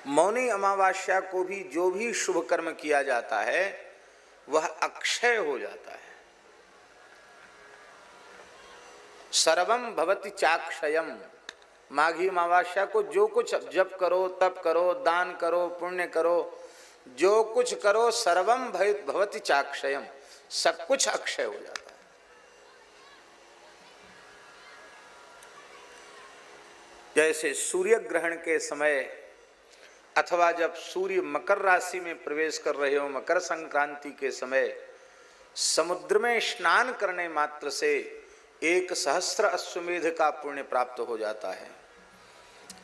मौनी अमावस्या को भी जो भी शुभ कर्म किया जाता है वह अक्षय हो जाता है। सर्वम भवति चाक्षयम। माघी अमावस्या को जो कुछ जप करो, तप करो, दान करो, पुण्य करो, जो कुछ करो, सर्वम भवति चाक्षयम, सब कुछ अक्षय हो जाता है। जैसे सूर्य ग्रहण के समय अथवा जब सूर्य मकर राशि में प्रवेश कर रहे हो, मकर संक्रांति के समय समुद्र में स्नान करने मात्र से 1,000 अश्वमेध का पुण्य प्राप्त हो जाता है,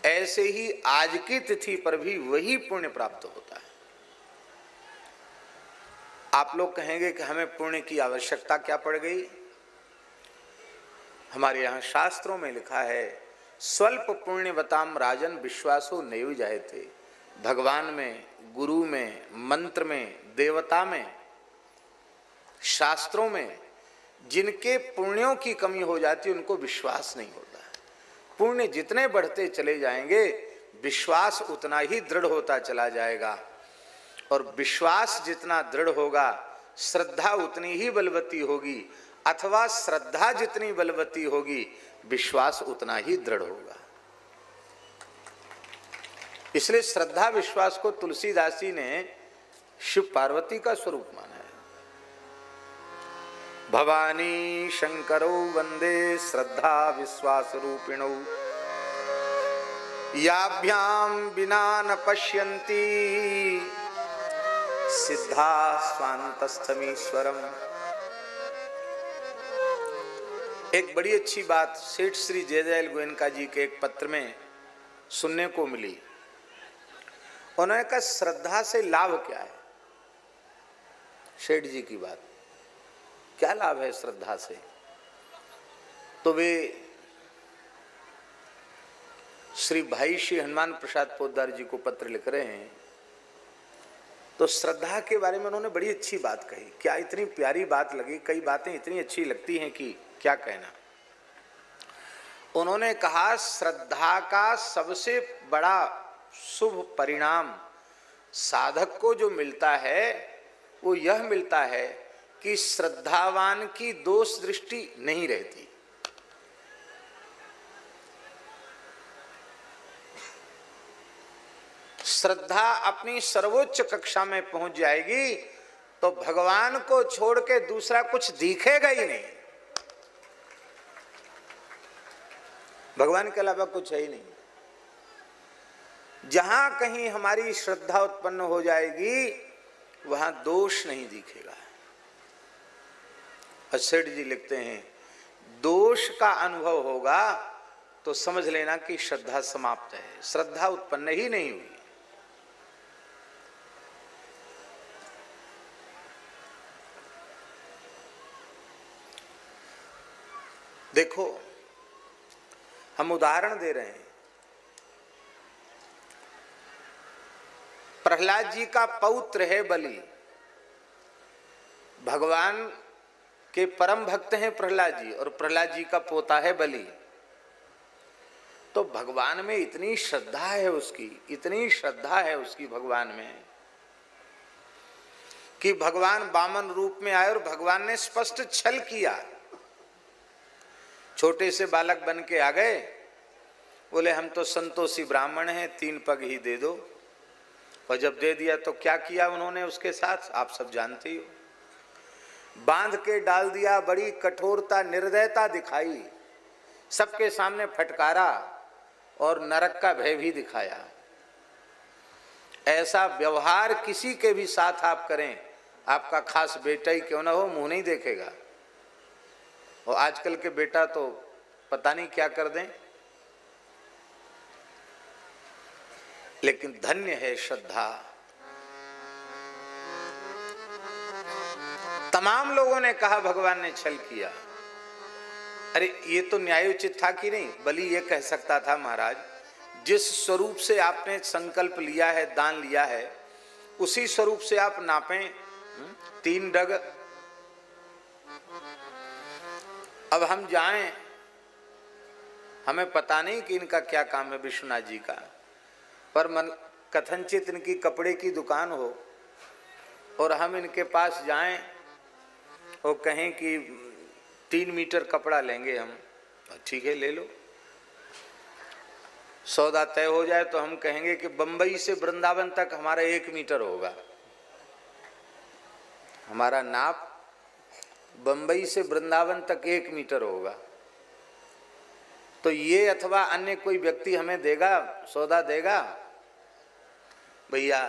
ऐसे ही आज की तिथि पर भी वही पुण्य प्राप्त होता है। आप लोग कहेंगे कि हमें पुण्य की आवश्यकता क्या पड़ गई? हमारे यहाँ शास्त्रों में लिखा है, स्वल्प पुण्यवताम राजन विश्वासो नैव जायते। भगवान में, गुरु में, मंत्र में, देवता में, शास्त्रों में जिनके पुण्यों की कमी हो जाती है उनको विश्वास नहीं होता है। पुण्य जितने बढ़ते चले जाएंगे विश्वास उतना ही दृढ़ होता चला जाएगा, और विश्वास जितना दृढ़ होगा श्रद्धा उतनी ही बलवती होगी, अथवा श्रद्धा जितनी बलवती होगी विश्वास उतना ही दृढ़ होगा। इसलिए श्रद्धा विश्वास को तुलसीदास जी ने शिव पार्वती का स्वरूप माना है। भवानी शंकरो वंदे श्रद्धा विश्वास रूपिणौ, याभ्याम बिना न पश्यन्ति सिद्धा स्वांतस्थमीश्वरम। एक बड़ी अच्छी बात सेठ श्री जयदयाल गोयनका जी के एक पत्र में सुनने को मिली। उन्होंने कहा श्रद्धा से लाभ क्या है? सेठ जी की बात, क्या लाभ है श्रद्धा से? तो वे श्री भाई श्री हनुमान प्रसाद पोद्दार जी को पत्र लिख रहे हैं, तो श्रद्धा के बारे में उन्होंने बड़ी अच्छी बात कही। क्या इतनी प्यारी बात लगी, कई बातें इतनी अच्छी लगती हैं कि क्या कहना। उन्होंने कहा श्रद्धा का सबसे बड़ा शुभ परिणाम साधक को जो मिलता है वो यह मिलता है कि श्रद्धावान की दोष दृष्टि नहीं रहती। श्रद्धा अपनी सर्वोच्च कक्षा में पहुंच जाएगी तो भगवान को छोड़ के दूसरा कुछ दिखेगा ही नहीं। भगवान के अलावा कुछ है ही नहीं। जहां कहीं हमारी श्रद्धा उत्पन्न हो जाएगी वहां दोष नहीं दिखेगा। सेठ जी लिखते हैं, दोष का अनुभव होगा तो समझ लेना कि श्रद्धा समाप्त है, श्रद्धा उत्पन्न ही नहीं हुई। देखो, हम उदाहरण दे रहे हैं। प्रहलाद जी का पौत्र है बलि। भगवान के परम भक्त हैं प्रहलाद जी, और प्रहलाद जी का पोता है बलि। तो भगवान में इतनी श्रद्धा है उसकी, इतनी श्रद्धा है उसकी भगवान में कि भगवान वामन रूप में आए और भगवान ने स्पष्ट छल किया। छोटे से बालक बन के आ गए, बोले हम तो संतोषी ब्राह्मण हैं, 3 पग ही दे दो। और जब दे दिया तो क्या किया उन्होंने उसके साथ आप सब जानते ही हो। बांध के डाल दिया, बड़ी कठोरता निर्दयता दिखाई, सबके सामने फटकारा और नरक का भय भी दिखाया। ऐसा व्यवहार किसी के भी साथ आप करें, आपका खास बेटा ही क्यों ना हो, मुंह नहीं देखेगा। और आजकल के बेटा तो पता नहीं क्या कर दें। लेकिन धन्य है श्रद्धा। तमाम लोगों ने कहा भगवान ने छल किया। अरे ये तो न्यायोचित था कि नहीं? बलि ये कह सकता था, महाराज जिस स्वरूप से आपने संकल्प लिया है, दान लिया है, उसी स्वरूप से आप नापें 3 डग। अब हम जाएं, हमें पता नहीं कि इनका क्या काम है विश्वनाथ जी का, पर मन कथनचित इनकी कपड़े की दुकान हो और हम इनके पास जाएं और कहें कि 3 मीटर कपड़ा लेंगे हम, ठीक है ले लो। सौदा तय हो जाए तो हम कहेंगे कि बंबई से वृंदावन तक हमारा 1 मीटर होगा, हमारा नाप बंबई से वृंदावन तक 1 मीटर होगा। तो ये अथवा अन्य कोई व्यक्ति हमें देगा, सौदा देगा? भैया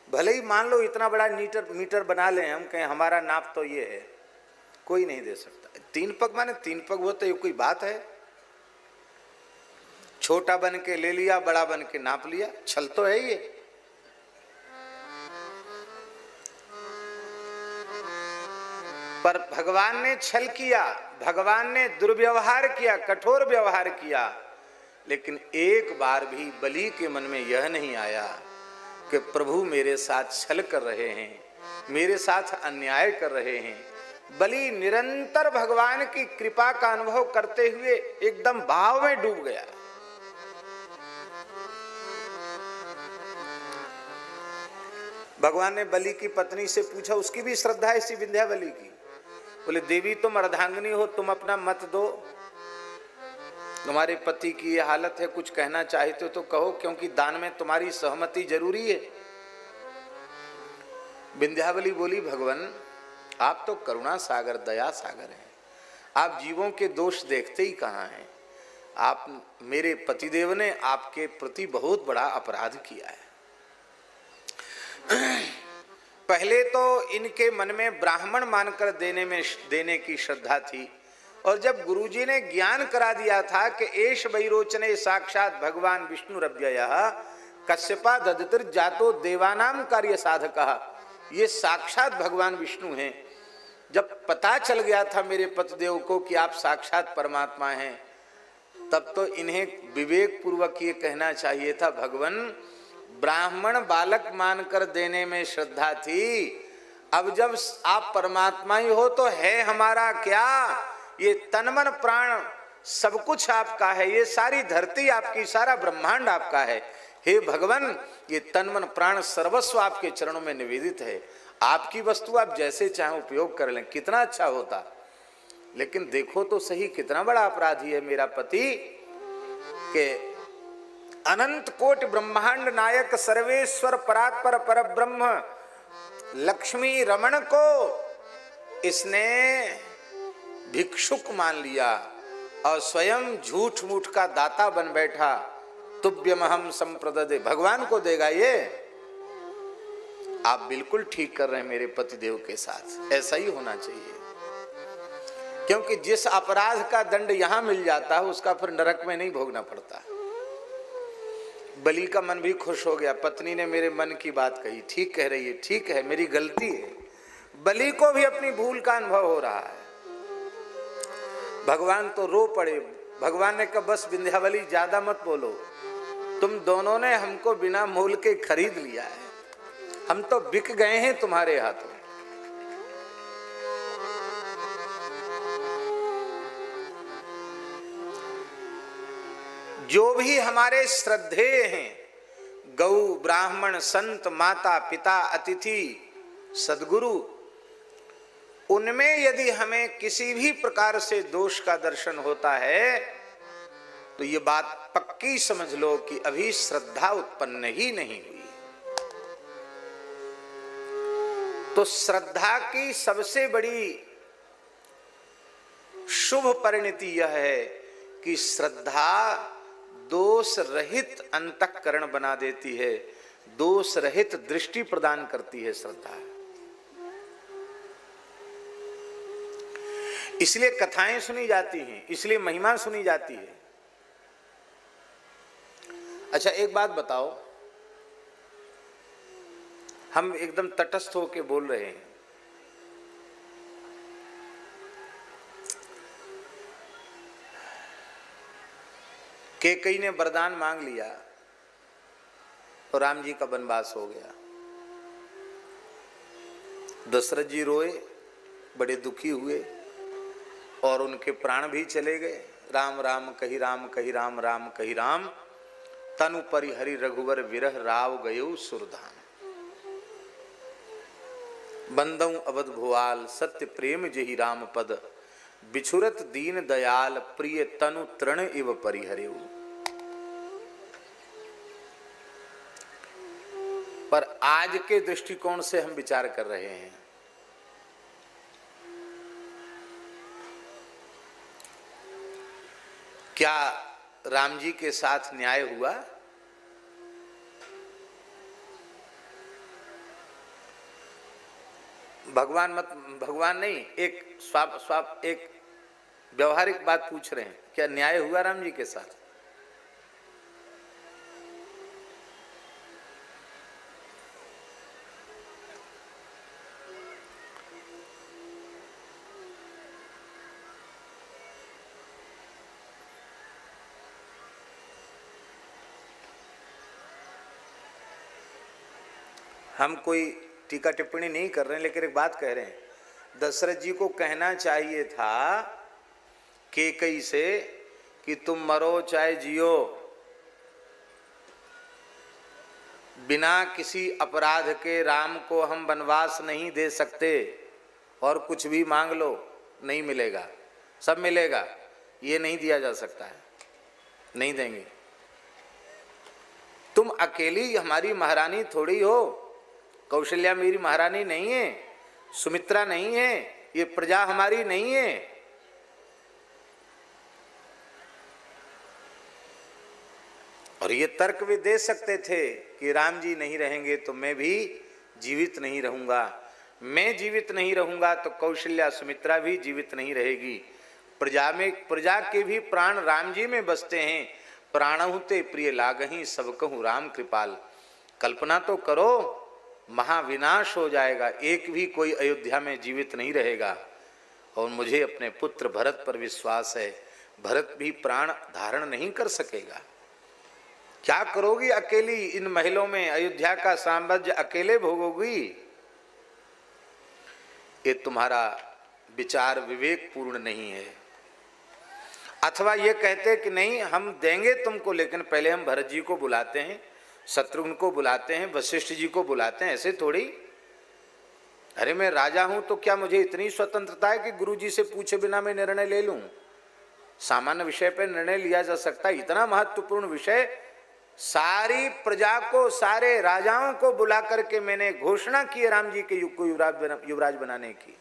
भले ही मान लो इतना बड़ा मीटर बना लें हम, कहें हमारा नाप तो ये है, कोई नहीं दे सकता। 3 पग माने 3 पग, वो तो ये कोई बात है? छोटा बन के ले लिया, बड़ा बन के नाप लिया, छल तो है ये। पर भगवान ने छल किया, भगवान ने दुर्व्यवहार किया, कठोर व्यवहार किया, लेकिन एक बार भी बलि के मन में यह नहीं आया कि प्रभु मेरे साथ छल कर रहे हैं, मेरे साथ अन्याय कर रहे हैं। बलि निरंतर भगवान की कृपा का अनुभव करते हुए एकदम भाव में डूब गया। भगवान ने बलि की पत्नी से पूछा, उसकी भी श्रद्धा ऐसी विंध्यावली की, बोले देवी तुम अर्धांगिनी हो, तुम अपना मत दो, तुम्हारे पति की ये हालत है, कुछ कहना चाहते हो तो कहो, क्योंकि दान में तुम्हारी सहमति जरूरी है। विंध्यावली बोली, भगवान आप तो करुणा सागर, दया सागर हैं, आप जीवों के दोष देखते ही कहाँ हैं। आप, मेरे पतिदेव ने आपके प्रति बहुत बड़ा अपराध किया है। पहले तो इनके मन में ब्राह्मण मानकर देने की श्रद्धा थी, और जब गुरुजी ने ज्ञान करा दिया था कि एष वैरोचने साक्षात भगवान विष्णुरव्ययः कश्यपा ददतिर जातो देवानाम कार्य साधकः, ये साक्षात भगवान विष्णु हैं। जब पता चल गया था मेरे पतिदेव को कि आप साक्षात परमात्मा हैं, तब तो इन्हें विवेक पूर्वक ये कहना चाहिए था, भगवान ब्राह्मण बालक मानकर देने में श्रद्धा थी, अब जब आप परमात्मा ही हो तो है हमारा क्या, ये तन मन प्राण सब कुछ आपका है, ये सारी धरती आपकी, सारा ब्रह्मांड आपका है। हे भगवान, ये तन मन प्राण सर्वस्व आपके चरणों में निवेदित है, आपकी वस्तु आप जैसे चाहें उपयोग कर लें, कितना अच्छा होता। लेकिन देखो तो सही कितना बड़ा अपराधी है मेरा पति, के अनंत कोटि ब्रह्मांड नायक सर्वेश्वर परात्पर परब्रह्म लक्ष्मी रमण को इसने भिक्षुक मान लिया और स्वयं झूठ मूठ का दाता बन बैठा। तुभ्यमहम संप्रददे, भगवान को देगा ये? आप बिल्कुल ठीक कर रहे हैं मेरे पतिदेव के साथ, ऐसा ही होना चाहिए, क्योंकि जिस अपराध का दंड यहां मिल जाता है उसका फिर नरक में नहीं भोगना पड़ता। बलि का मन भी खुश हो गया, पत्नी ने मेरे मन की बात कही, ठीक कह रही है, ठीक है मेरी गलती है। बलि को भी अपनी भूल का अनुभव हो रहा है। भगवान तो रो पड़े। भगवान ने कहा बस विंध्यावली ज्यादा मत बोलो, तुम दोनों ने हमको बिना मोल के खरीद लिया है, हम तो बिक गए हैं तुम्हारे हाथों। जो भी हमारे श्रद्धेय हैं, गौ ब्राह्मण संत माता पिता अतिथि सद्गुरु, उनमें यदि हमें किसी भी प्रकार से दोष का दर्शन होता है तो ये बात पक्की समझ लो कि अभी श्रद्धा उत्पन्न ही नहीं हुई। तो श्रद्धा की सबसे बड़ी शुभ परिणति यह है कि श्रद्धा दोष रहित अंतःकरण बना देती है, दोष रहित दृष्टि प्रदान करती है श्रद्धा। इसलिए कथाएं सुनी जाती हैं, इसलिए महिमा सुनी जाती है। अच्छा एक बात बताओ, हम एकदम तटस्थ होकर बोल रहे हैं, कैकेयी ने वरदान मांग लिया और राम जी का वनवास हो गया। दशरथ जी रोए, बड़े दुखी हुए और उनके प्राण भी चले गए। राम राम कही राम कही राम, राम कही राम, तनु परिहरि रघुवर विरह राव गयो सुरधाम। बंदऊ अवध भुआल सत्य प्रेम जहि राम पद, बिछुरत दीन दयाल प्रिय तनु तृण इव परिहरेऊ। पर आज के दृष्टिकोण से हम विचार कर रहे हैं, क्या राम जी के साथ न्याय हुआ? भगवान नहीं, एक व्यवहारिक बात पूछ रहे हैं, क्या न्याय हुआ राम जी के साथ? हम कोई टीका टिप्पणी नहीं कर रहे हैं, लेकिन एक बात कह रहे हैं, दशरथ जी को कहना चाहिए था कैकेयी से कि तुम मरो चाहे जियो, बिना किसी अपराध के राम को हम वनवास नहीं दे सकते, और कुछ भी मांग लो नहीं मिलेगा, सब मिलेगा, ये नहीं दिया जा सकता है, नहीं देंगे। तुम अकेली हमारी महारानी थोड़ी हो, कौशल्या मेरी महारानी नहीं है, सुमित्रा नहीं है, ये प्रजा हमारी नहीं है। और ये तर्क वे दे सकते थे कि राम जी नहीं रहेंगे तो मैं भी जीवित नहीं रहूंगा, मैं जीवित नहीं रहूंगा तो कौशल्या सुमित्रा भी जीवित नहीं रहेगी। प्रजा के भी प्राण राम जी में बसते हैं, प्राणहु ते प्रिय लागहि सब कहूँ राम कृपाल। कल्पना तो करो, महाविनाश हो जाएगा, एक भी कोई अयोध्या में जीवित नहीं रहेगा। और मुझे अपने पुत्र भरत पर विश्वास है, भरत भी प्राण धारण नहीं कर सकेगा। क्या करोगी अकेली इन महलों में, अयोध्या का साम्राज्य अकेले भोगोगी? ये तुम्हारा विचार विवेक पूर्ण नहीं है। अथवा ये कहते कि नहीं हम देंगे तुमको, लेकिन पहले हम भरत जी को बुलाते हैं, शत्रुघ्न को बुलाते हैं, वशिष्ठ जी को बुलाते हैं, ऐसे थोड़ी। अरे मैं राजा हूं तो क्या मुझे इतनी स्वतंत्रता है कि गुरु जी से पूछे बिना मैं निर्णय ले लूं? सामान्य विषय पर निर्णय लिया जा सकता है, इतना महत्वपूर्ण विषय सारी प्रजा को, सारे राजाओं को बुला करके मैंने घोषणा की है राम जी के युग को युवराज बनाने की,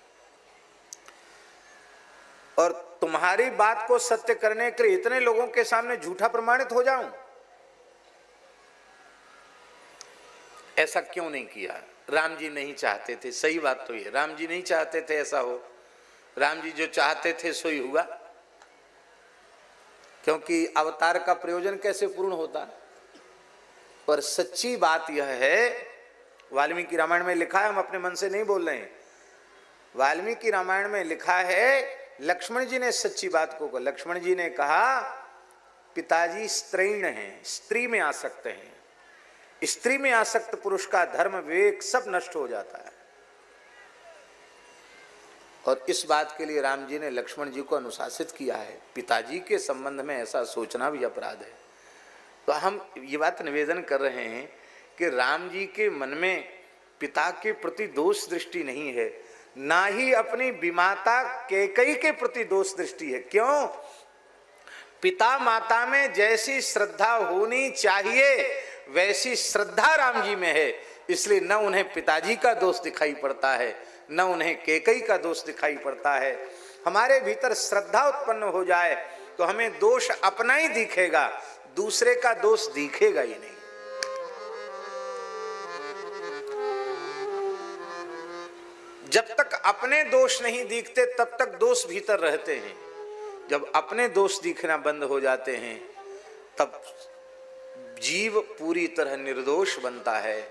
और तुम्हारी बात को सत्य करने के लिए इतने लोगों के सामने झूठा प्रमाणित हो जाऊं? ऐसा क्यों नहीं किया? राम जी नहीं चाहते थे, सही बात तो ये, राम जी नहीं चाहते थे ऐसा हो। राम जी जो चाहते थे सो ही हुआ, क्योंकि अवतार का प्रयोजन कैसे पूर्ण होता। पर सच्ची बात यह है, वाल्मीकि रामायण में लिखा है, हम अपने मन से नहीं बोल रहे हैं, वाल्मीकि रामायण में लिखा है, लक्ष्मण जी ने सच्ची बात को कहा। लक्ष्मण जी ने कहा पिताजी स्त्रीण हैं, स्त्री में आसक्त हैं, स्त्री में आसक्त पुरुष का धर्म विवेक सब नष्ट हो जाता है। और इस बात के लिए राम जी ने लक्ष्मण जी को अनुशासित किया है। पिताजी के संबंध में ऐसा सोचना भी अपराध है। तो हम ये बात निवेदन कर रहे हैं कि राम जी के मन में पिता के प्रति दोष दृष्टि नहीं है, ना ही अपनी विमाता कैकेयी के प्रति दोष दृष्टि है। क्यों? पिता माता में जैसी श्रद्धा होनी चाहिए वैसी श्रद्धा राम जी में है, इसलिए न उन्हें पिताजी का दोष दिखाई पड़ता है, न उन्हें कैकेयी का दोष दिखाई पड़ता है। हमारे भीतर श्रद्धा उत्पन्न हो जाए तो हमें दोष अपना ही दिखेगा, दूसरे का दोष दिखेगा ही नहीं। जब तक अपने दोष नहीं दिखते तब तक दोष भीतर रहते हैं। जब अपने दोष दिखना बंद हो जाते हैं तब जीव पूरी तरह निर्दोष बनता है,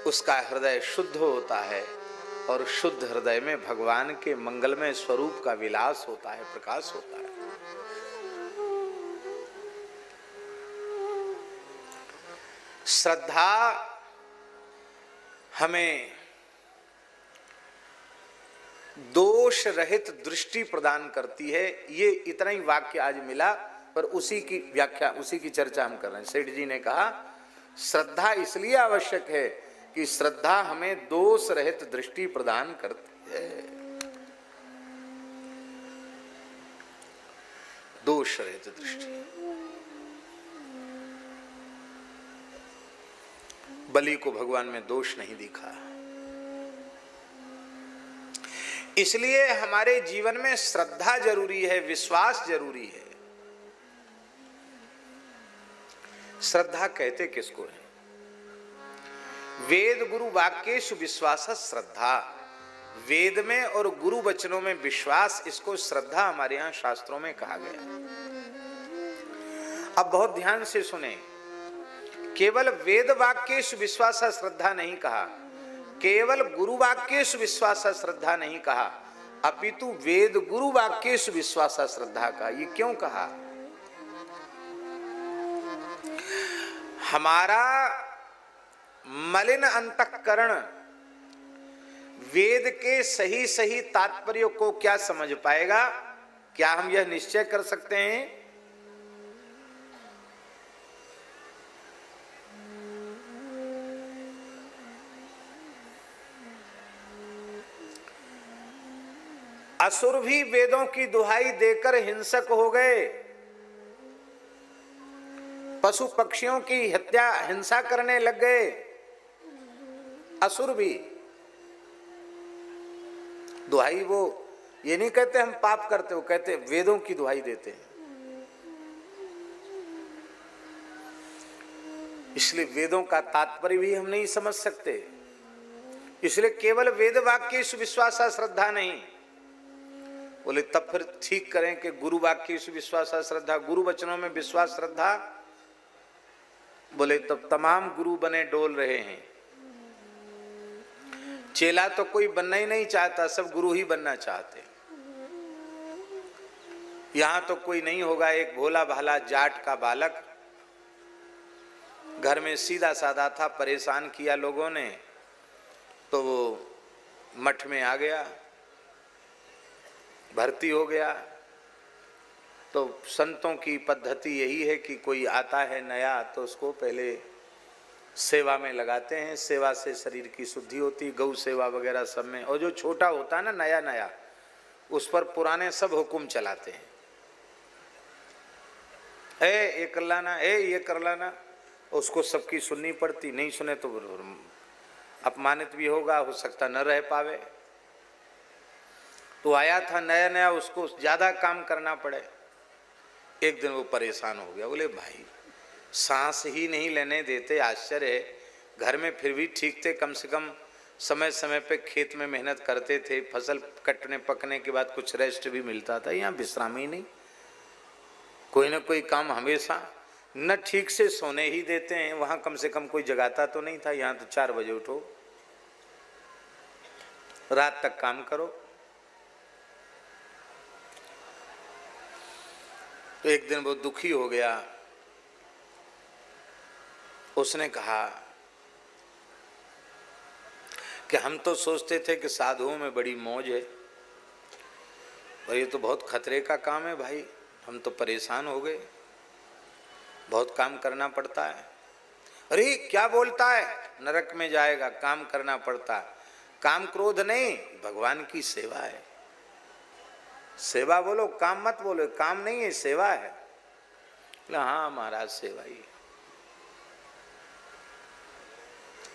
उसका हृदय शुद्ध होता है, और शुद्ध हृदय में भगवान के मंगलमय स्वरूप का विलास होता है, प्रकाश होता है। श्रद्धा हमें दोष रहित दृष्टि प्रदान करती है। ये इतना ही वाक्य आज मिला, पर उसी की व्याख्या, उसी की चर्चा हम कर रहे हैं। सेठ जी ने कहा श्रद्धा इसलिए आवश्यक है कि श्रद्धा हमें दोष रहित दृष्टि प्रदान करती है, दोष रहित दृष्टि। बलि को भगवान में दोष नहीं दिखा, इसलिए हमारे जीवन में श्रद्धा जरूरी है, विश्वास जरूरी है। श्रद्धा कहते किसको है? वेद गुरु वाक्येषु विश्वास श्रद्धा, वेद में और गुरु वचनों में विश्वास, इसको श्रद्धा हमारे यहां शास्त्रों में कहा गया। अब बहुत ध्यान से सुने, केवल वेद वाक्येषु विश्वास श्रद्धा नहीं कहा, केवल गुरु वाक्येषु विश्वास श्रद्धा नहीं कहा, अपितु वेद गुरु वाक्येषु विश्वास श्रद्धा का। ये क्यों कहा? हमारा मलिन अंतःकरण वेद के सही सही तात्पर्य को क्या समझ पाएगा? क्या हम यह निश्चय कर सकते हैं? असुर भी वेदों की दुहाई देकर हिंसक हो गए, पशु पक्षियों की हत्या हिंसा करने लग गए। असुर भी दुहाई, वो ये नहीं कहते हम पाप करते, वो कहते वेदों की दुहाई देते हैं। इसलिए वेदों का तात्पर्य भी हम नहीं समझ सकते, इसलिए केवल वेद वाक्येषु विश्वास श्रद्धा नहीं बोले, तब फिर ठीक करें कि गुरु वाक्येषु विश्वास श्रद्धा, गुरु वचनों में विश्वास श्रद्धा बोले तब तमाम गुरु बने डोल रहे हैं। चेला तो कोई बनना ही नहीं चाहता, सब गुरु ही बनना चाहते। यहां तो कोई नहीं होगा एक भोला भाला जाट का बालक, घर में सीधा साधा था, परेशान किया लोगों ने, तो वो मठ में आ गया, भर्ती हो गया। तो संतों की पद्धति यही है कि कोई आता है नया तो उसको पहले सेवा में लगाते हैं, सेवा से शरीर की शुद्धि होती, गौ सेवा वगैरह सब में। और जो छोटा होता है ना नया नया, उस पर पुराने सब हुक्म चलाते हैं, ये कर लाना, ये कर लाना, उसको सबकी सुननी पड़ती, नहीं सुने तो अपमानित भी होगा, हो सकता न रह पावे। तो आया था नया नया, उसको ज्यादा काम करना पड़े। एक दिन वो परेशान हो गया, बोले भाई सांस ही नहीं लेने देते, आश्चर्य है, घर में फिर भी ठीक थे, कम से कम समय समय पे खेत में मेहनत करते थे, फसल कटने पकने के बाद कुछ रेस्ट भी मिलता था, यहाँ विश्राम ही नहीं, कोई ना कोई काम हमेशा, न ठीक से सोने ही देते हैं। वहाँ कम से कम कोई जगाता तो नहीं था, यहाँ तो 4 बजे उठो, रात तक काम करो। तो एक दिन वो दुखी हो गया, उसने कहा कि हम तो सोचते थे कि साधुओं में बड़ी मौज है, और ये तो बहुत खतरे का काम है भाई, हम तो परेशान हो गए, बहुत काम करना पड़ता है। अरे क्या बोलता है, नरक में जाएगा, काम करना पड़ता है। काम क्रोध नहीं, भगवान की सेवा है। सेवा बोलो, काम मत बोलो, काम नहीं है, सेवा है। हाँ महाराज सेवा ही।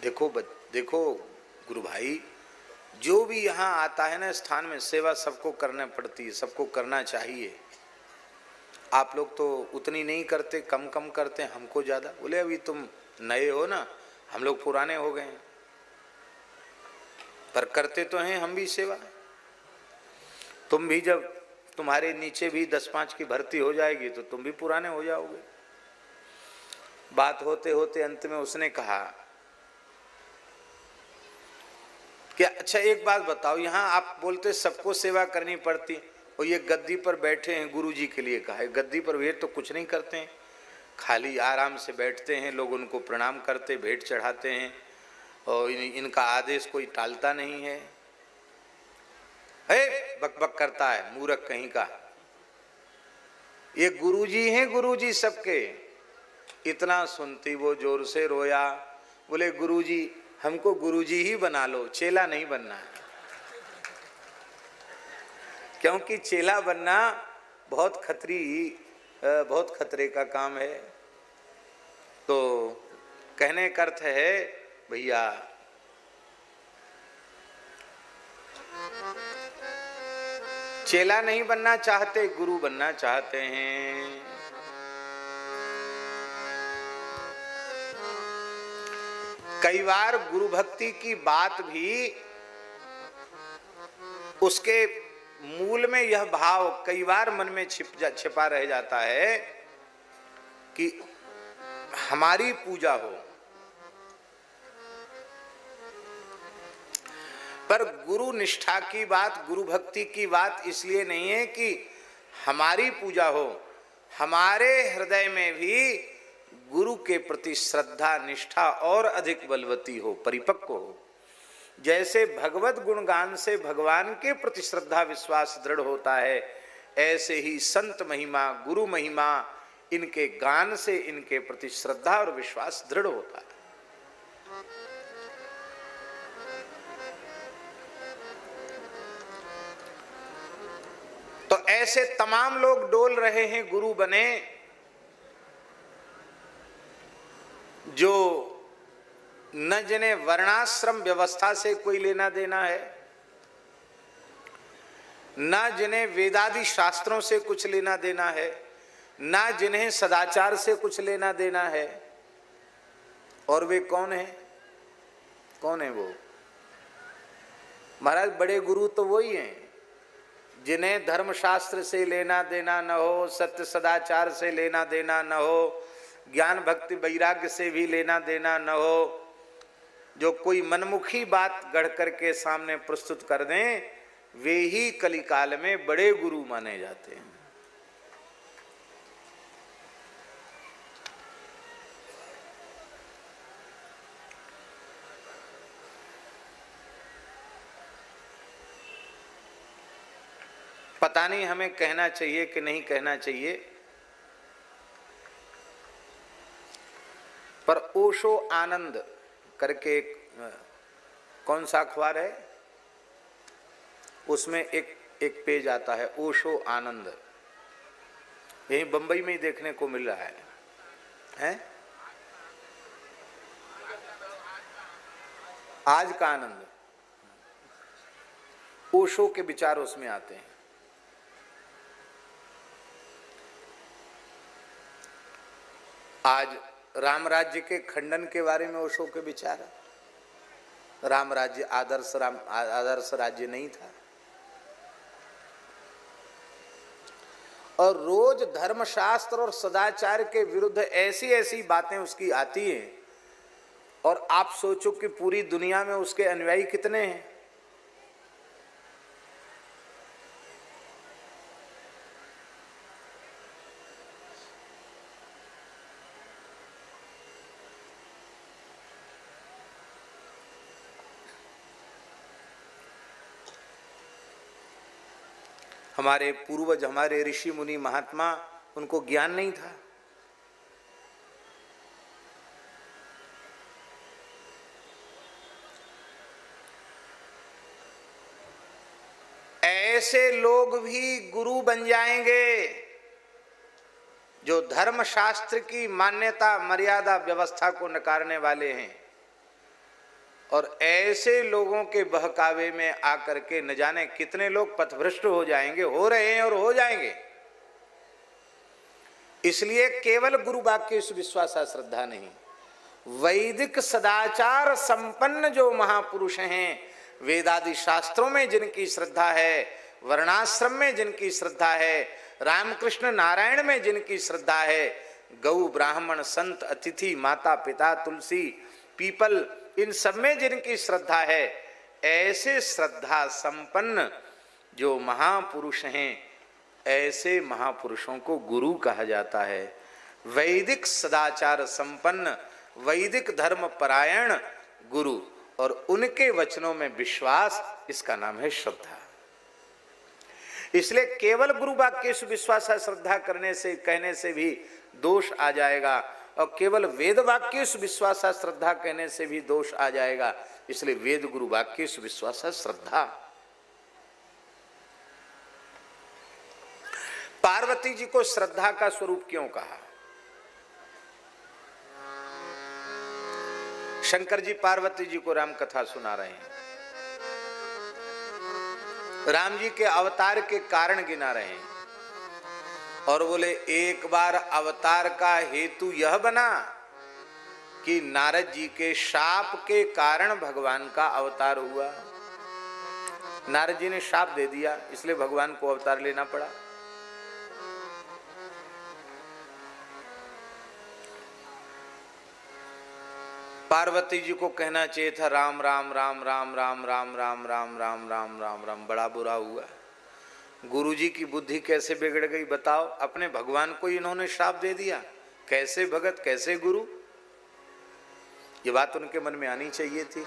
देखो गुरु भाई, जो भी यहाँ आता है ना स्थान में, सेवा सबको करना पड़ती है, सबको करना चाहिए। आप लोग तो उतनी नहीं करते, कम कम करते, हमको ज्यादा। बोले अभी तुम नए हो ना, हम लोग पुराने हो गए हैं, पर करते तो हैं हम भी सेवा। तुम भी जब तुम्हारे नीचे भी 10-5 की भर्ती हो जाएगी तो तुम भी पुराने हो जाओगे। बात होते होते अंत में उसने कहा कि अच्छा एक बात बताओ, यहाँ आप बोलते सबको सेवा करनी पड़ती, और ये गद्दी पर बैठे हैं, गुरु जी के लिए कहा है, गद्दी पर वे तो कुछ नहीं करते हैं, खाली आराम से बैठते हैं, लोग उनको प्रणाम करते, भेंट चढ़ाते हैं, और इनका आदेश कोई टालता नहीं है। बक बक करता है मूर्ख कहीं का, ये गुरुजी हैं, गुरुजी सबके। इतना सुनती वो जोर से रोया, बोले गुरुजी हमको गुरुजी ही बना लो, चेला नहीं बनना है। क्योंकि चेला बनना बहुत खतरे का काम है। तो कहने का अर्थ है भैया, चेला नहीं बनना चाहते, गुरु बनना चाहते हैं। कई बार गुरु भक्ति की बात भी, उसके मूल में यह भाव कई बार मन में छिपा रह जाता है कि हमारी पूजा हो। पर गुरु निष्ठा की बात, गुरु भक्ति की बात इसलिए नहीं है कि हमारी पूजा हो, हमारे हृदय में भी गुरु के प्रति श्रद्धा निष्ठा और अधिक बलवती हो, परिपक्व हो। जैसे भगवत गुणगान से भगवान के प्रति श्रद्धा विश्वास दृढ़ होता है, ऐसे ही संत महिमा, गुरु महिमा, इनके गान से इनके प्रति श्रद्धा और विश्वास दृढ़ होता है। तो ऐसे तमाम लोग डोल रहे हैं, गुरु बने, जो न जिन्हें वर्णाश्रम व्यवस्था से कोई लेना देना है, न जिन्हें वेदादि शास्त्रों से कुछ लेना देना है, न जिन्हें सदाचार से कुछ लेना देना है। और वे कौन है? कौन है वो? महाराज बड़े गुरु तो वही हैं जिन्हें धर्मशास्त्र से लेना देना न हो, सत्य सदाचार से लेना देना न हो, ज्ञान भक्ति वैराग्य से भी लेना देना न हो, जो कोई मनमुखी बात गढ़ करके सामने प्रस्तुत कर दें, वे ही कलिकाल में बड़े गुरु माने जाते हैं। पता नहीं हमें कहना चाहिए कि नहीं कहना चाहिए, पर ओशो आनंद करके कौन सा अखबार है, उसमें एक पेज आता है ओशो आनंद। यही बंबई में ही देखने को मिल रहा है, हैं? आज का आनंद, ओशो के विचार उसमें आते हैं। आज राम राज्य के खंडन के बारे में ओशो के विचार है। राम राज्य आदर्श राज्य नहीं था। और रोज धर्मशास्त्र और सदाचार के विरुद्ध ऐसी ऐसी बातें उसकी आती हैं, और आप सोचो कि पूरी दुनिया में उसके अनुयायी कितने हैं। हमारे पूर्वज, हमारे ऋषि मुनि महात्मा, उनको ज्ञान नहीं था। ऐसे लोग भी गुरु बन जाएंगे जो धर्मशास्त्र की मान्यता मर्यादा व्यवस्था को नकारने वाले हैं, और ऐसे लोगों के बहकावे में आकर के न जाने कितने लोग पथभ्रष्ट हो जाएंगे, हो रहे हैं और हो जाएंगे। इसलिए केवल गुरु वाक्य विश्वास श्रद्धा नहीं, वैदिक सदाचार संपन्न जो महापुरुष हैं, वेदादि शास्त्रों में जिनकी श्रद्धा है, वर्णाश्रम में जिनकी श्रद्धा है, रामकृष्ण नारायण में जिनकी श्रद्धा है, गौ ब्राह्मण संत अतिथि माता पिता तुलसी पीपल, इन सब में जिनकी श्रद्धा है, ऐसे श्रद्धा संपन्न जो महापुरुष हैं, ऐसे महापुरुषों को गुरु कहा जाता है। वैदिक सदाचार संपन्न, वैदिक धर्म परायण गुरु, और उनके वचनों में विश्वास, इसका नाम है श्रद्धा। इसलिए केवल गुरु वाक्य विश्वास श्रद्धा करने से कहने से भी दोष आ जाएगा, और केवल वेद वाक्य विश्वास श्रद्धा कहने से भी दोष आ जाएगा। इसलिए वेद गुरु वाक्य विश्वास श्रद्धा। पार्वती जी को श्रद्धा का स्वरूप क्यों कहा? शंकर जी पार्वती जी को राम कथा सुना रहे हैं, राम जी के अवतार के कारण गिना रहे हैं, और बोले एक बार अवतार का हेतु यह बना कि नारद जी के शाप के कारण भगवान का अवतार हुआ। नारद जी ने शाप दे दिया, इसलिए भगवान को अवतार लेना पड़ा। पार्वती जी को कहना चाहिए था राम राम राम राम राम राम राम राम राम राम राम राम। बड़ा बुरा हुआ। गुरुजी की बुद्धि कैसे बिगड़ गई बताओ। अपने भगवान को इन्होंने श्राप दे दिया। कैसे भगत, कैसे गुरु? ये बात उनके मन में आनी चाहिए थी।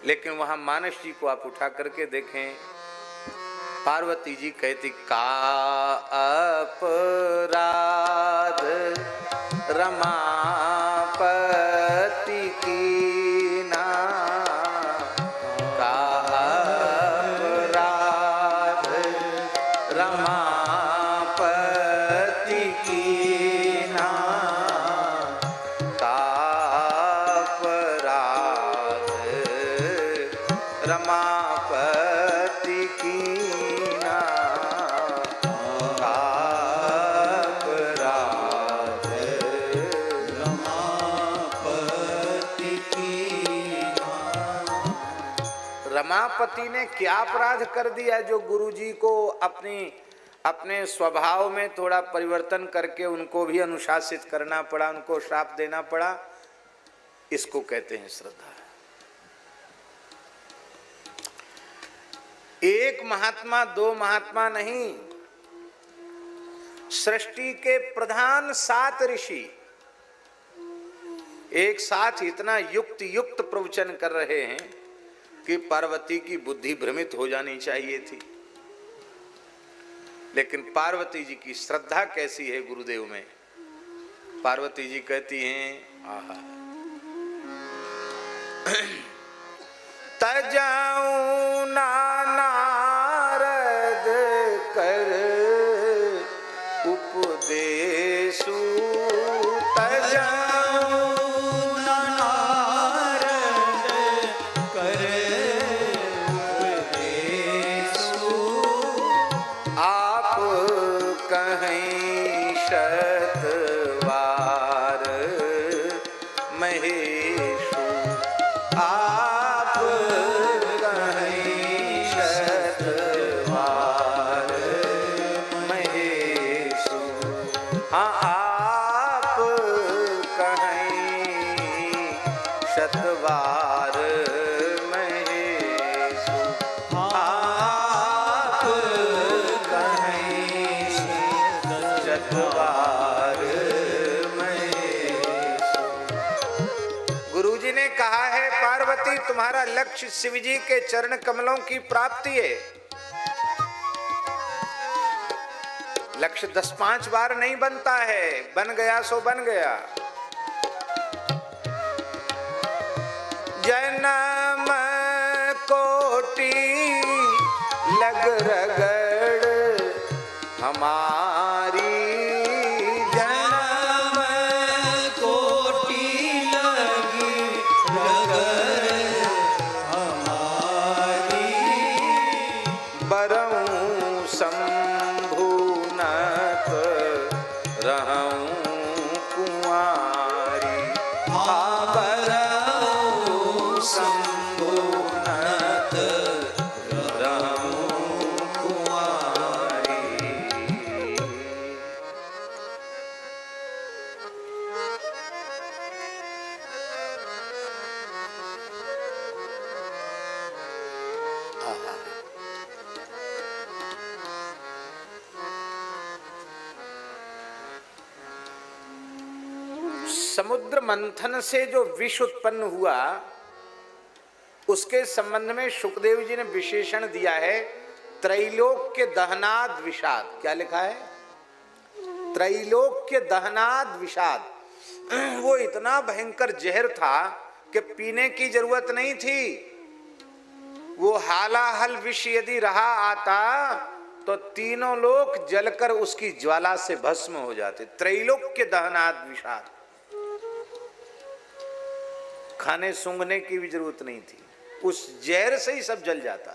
लेकिन वहां मानस जी को आप उठा करके देखें, पार्वती जी कहती का अपराध रमापति कीना, का अपराध रमापति कीना, का अपराध रमापति कीना, का अपराध रमापति कीना। रमापति ने क्या अपराध कर दिया जो गुरुजी को अपने स्वभाव में थोड़ा परिवर्तन करके उनको भी अनुशासित करना पड़ा, उनको श्राप देना पड़ा? इसको कहते हैं श्रद्धा। एक महात्मा, दो महात्मा नहीं, सृष्टि के प्रधान 7 ऋषि एक साथ इतना युक्त प्रवचन कर रहे हैं कि पार्वती की बुद्धि भ्रमित हो जानी चाहिए थी। लेकिन पार्वती जी की श्रद्धा कैसी है गुरुदेव में। पार्वती जी कहती हैं आहा, तजाऊं नारद कर उपदेशु, तजाऊं नारद कर उपदेशु, आप कहीं शतवार महेशु, आप कहीं शतवार महेशु, हाँ आप कहीं शतवार महेशु, आप कहीं शतवार महेशु। गुरुजी ने कहा है पार्वती तुम्हारा लक्ष्य शिव जी के चरण कमलों की प्राप्ति है। लक्ष्य 10-5 बार नहीं बनता है, बन गया सो बन गया। जन्म कोटि लग रगड़ हमारी, जन्म कोटि लगी रगड़ हमारी, बरऊं शंभुनत रहूं कुंवारी, बरऊं शंभुनत रहूं कुंवारी। समुद्र मंथन से जो विष उत्पन्न हुआ उसके संबंध में सुखदेव जी ने विशेषण दिया है त्रैलोक्य दहनाद विषाद, क्या लिखा है? त्रैलोक्य दहनाद विषाद। वो इतना भयंकर जहर था कि पीने की जरूरत नहीं थी। वो हालाहल विष यदि रहा आता तो तीनों लोग जलकर उसकी ज्वाला से भस्म हो जाते। त्रैलोक्य दहनाद विषाद। खाने सूंघने की भी जरूरत नहीं थी, उस जहर से ही सब जल जाता।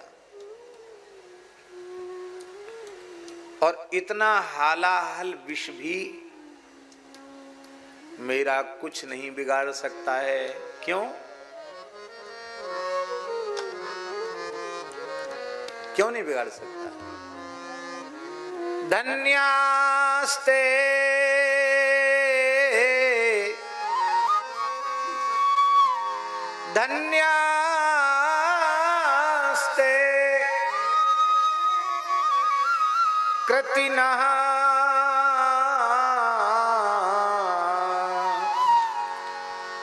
और इतना हालाहल विष भी मेरा कुछ नहीं बिगाड़ सकता है। क्यों? क्यों नहीं बिगाड़ सकता? धन्यास्ते धन्यास्ते कृतिनः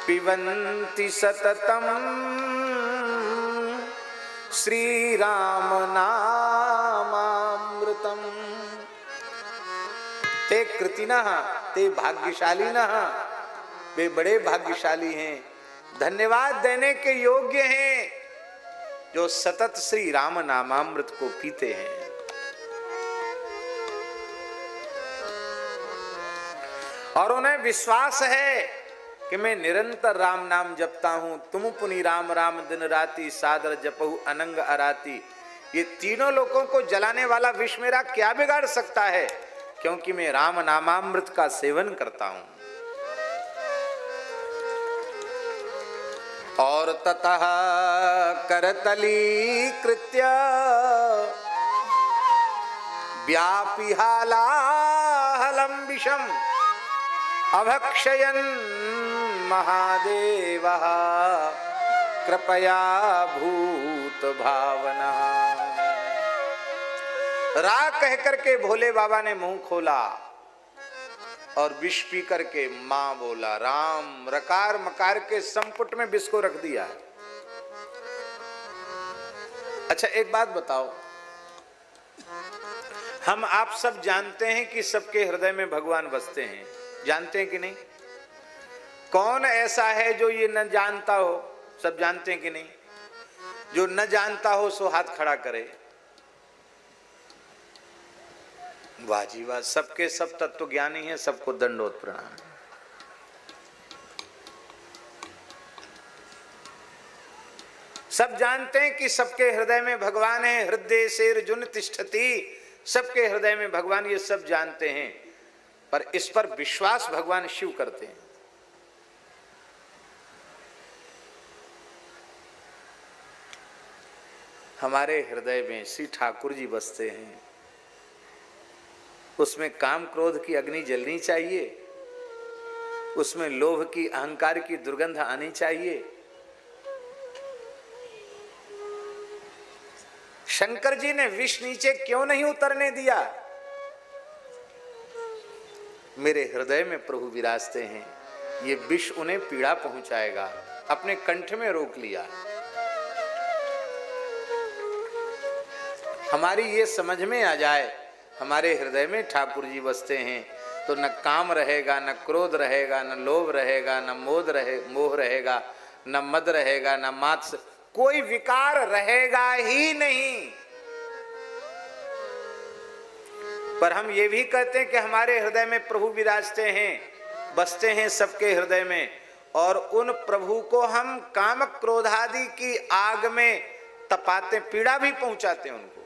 पिबन्ति सततम श्री राम नामामृतम। ते कृतिनः, ते भाग्यशालिनः, वे बड़े भाग्यशाली हैं, धन्यवाद देने के योग्य हैं, जो सतत श्री राम नामामृत को पीते हैं। और उन्हें विश्वास है कि मैं निरंतर राम नाम जपता हूं। तुम पुनि राम राम दिन राती, सादर जपहु अनंग अराती। ये तीनों लोगों को जलाने वाला विष मेरा क्या बिगाड़ सकता है, क्योंकि मैं राम नामामृत का सेवन करता हूं। और ततः करतली कृत्य व्यापी हालाहलम विषम अभक्षयन् महादेवः कृपया भूत भावना। रा कह करके भोले बाबा ने मुंह खोला और विष पी करके मां बोला राम। रकार मकार के संपुट में विष को रख दिया। अच्छा एक बात बताओ, हम आप सब जानते हैं कि सबके हृदय में भगवान बसते हैं, जानते हैं कि नहीं? कौन ऐसा है जो ये न जानता हो? सब जानते हैं कि नहीं? जो न जानता हो सो हाथ खड़ा करे। वाह जी वाह, सबके सब तत्व ज्ञानी हैं, सबको दंडोत प्रणाम। सब जानते हैं कि सबके हृदय में भगवान है। हृदय से अर्जुन तिष्ठति, सबके हृदय में भगवान, ये सब जानते हैं, पर इस पर विश्वास भगवान शिव करते हैं। हमारे हृदय में श्री ठाकुर जी बसते हैं, उसमें काम क्रोध की अग्नि जलनी चाहिए, उसमें लोभ की अहंकार की दुर्गंध आनी चाहिए। शंकर जी ने विष नीचे क्यों नहीं उतरने दिया? मेरे हृदय में प्रभु विराजते हैं, ये विष उन्हें पीड़ा पहुंचाएगा, अपने कंठ में रोक लिया। हमारी ये समझ में आ जाए हमारे हृदय में ठाकुर जी बसते हैं तो न काम रहेगा, न क्रोध रहेगा, न लोभ रहेगा, न मोह रहेगा, न मद रहेगा, न मात्स, कोई विकार रहेगा ही नहीं। पर हम ये भी कहते हैं कि हमारे हृदय में प्रभु विराजते हैं, बसते हैं सबके हृदय में, और उन प्रभु को हम काम क्रोधादि की आग में तपाते, पीड़ा भी पहुंचाते हैं उनको।